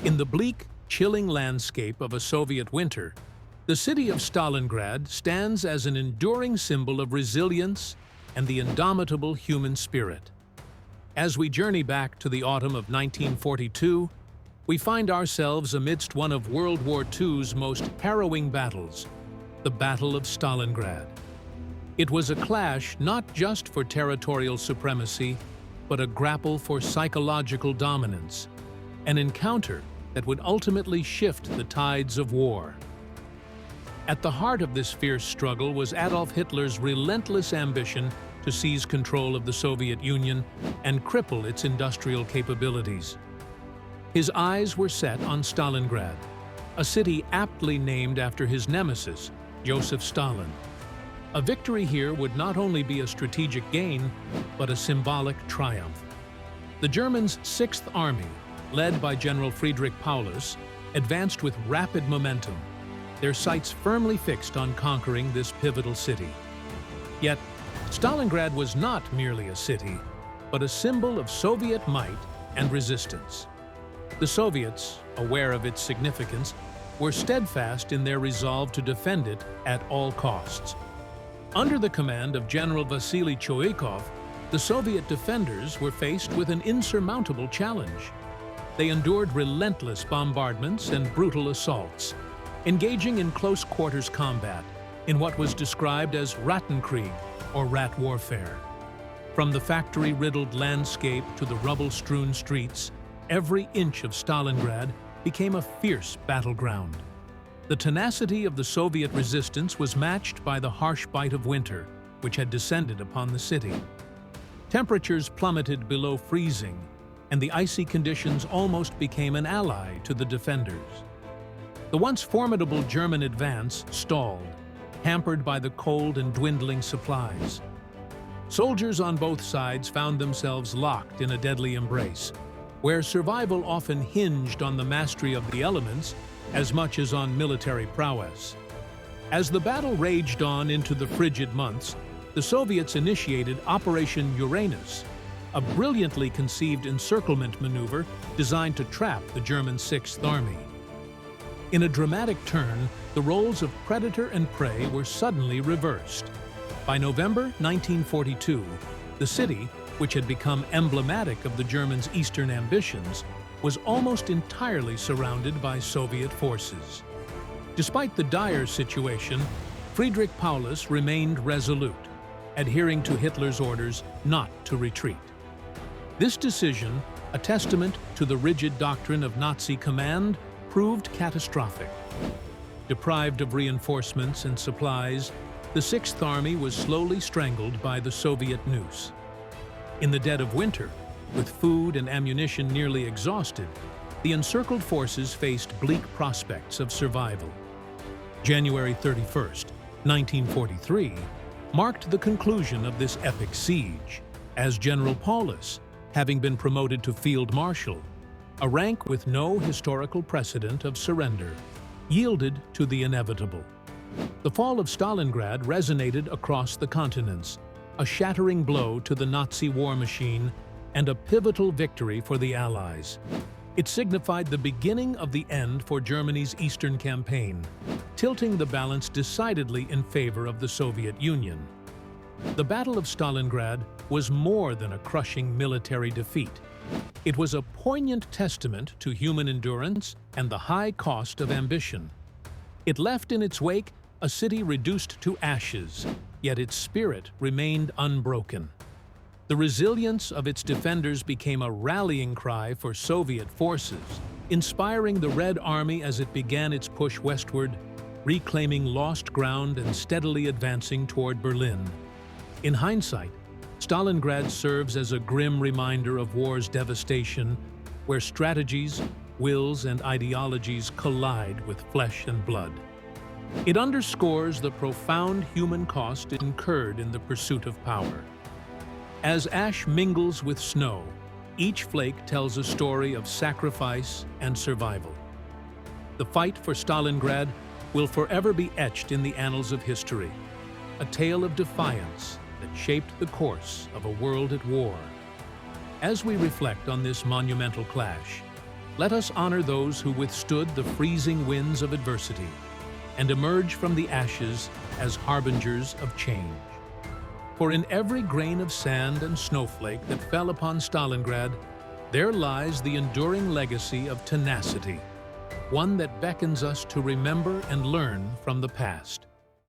In the bleak, chilling landscape of a Soviet winter, the city of Stalingrad stands as an enduring symbol of resilience and the indomitable human spirit. As we journey back to the autumn of 1942, we find ourselves amidst one of World War II's most harrowing battles, the Battle of Stalingrad. It was a clash not just for territorial supremacy, but a grapple for psychological dominance, an encounter that would ultimately shift the tides of war. At the heart of this fierce struggle was Adolf Hitler's relentless ambition to seize control of the Soviet Union and cripple its industrial capabilities. His eyes were set on Stalingrad, a city aptly named after his nemesis, Joseph Stalin. A victory here would not only be a strategic gain, but a symbolic triumph. The Germans' Sixth Army, led by General Friedrich Paulus, advanced with rapid momentum, their sights firmly fixed on conquering this pivotal city. Yet, Stalingrad was not merely a city, but a symbol of Soviet might and resistance. The Soviets, aware of its significance, were steadfast in their resolve to defend it at all costs. Under the command of General Vasily Chuikov, the Soviet defenders were faced with an insurmountable challenge. They endured relentless bombardments and brutal assaults, engaging in close-quarters combat in what was described as Rattenkrieg, or rat warfare. From the factory-riddled landscape to the rubble-strewn streets, every inch of Stalingrad became a fierce battleground. The tenacity of the Soviet resistance was matched by the harsh bite of winter, which had descended upon the city. Temperatures plummeted below freezing, and the icy conditions almost became an ally to the defenders. The once formidable German advance stalled, hampered by the cold and dwindling supplies. Soldiers on both sides found themselves locked in a deadly embrace, where survival often hinged on the mastery of the elements as much as on military prowess. As the battle raged on into the frigid months, the Soviets initiated Operation Uranus, a brilliantly conceived encirclement maneuver designed to trap the German Sixth Army. In a dramatic turn, the roles of predator and prey were suddenly reversed. By November 1942, the city, which had become emblematic of the Germans' eastern ambitions, was almost entirely surrounded by Soviet forces. Despite the dire situation, Friedrich Paulus remained resolute, adhering to Hitler's orders not to retreat. This decision, a testament to the rigid doctrine of Nazi command, proved catastrophic. Deprived of reinforcements and supplies, the Sixth Army was slowly strangled by the Soviet noose. In the dead of winter, with food and ammunition nearly exhausted, the encircled forces faced bleak prospects of survival. January 31st, 1943, marked the conclusion of this epic siege, as General Paulus, having been promoted to Field Marshal, a rank with no historical precedent of surrender, yielded to the inevitable. The fall of Stalingrad resonated across the continents, a shattering blow to the Nazi war machine and a pivotal victory for the Allies. It signified the beginning of the end for Germany's Eastern campaign, tilting the balance decidedly in favor of the Soviet Union. The Battle of Stalingrad was more than a crushing military defeat. It was a poignant testament to human endurance and the high cost of ambition. It left in its wake a city reduced to ashes, yet its spirit remained unbroken. The resilience of its defenders became a rallying cry for Soviet forces, inspiring the Red Army as it began its push westward, reclaiming lost ground and steadily advancing toward Berlin. In hindsight, Stalingrad serves as a grim reminder of war's devastation, where strategies, wills, and ideologies collide with flesh and blood. It underscores the profound human cost incurred in the pursuit of power. As ash mingles with snow, each flake tells a story of sacrifice and survival. The fight for Stalingrad will forever be etched in the annals of history, a tale of defiance that shaped the course of a world at war. As we reflect on this monumental clash, Let us honor those who withstood the freezing winds of adversity and emerge from the ashes as harbingers of change. For in every grain of sand and snowflake that fell upon Stalingrad, there lies the enduring legacy of tenacity, one that beckons us to remember and learn from the past.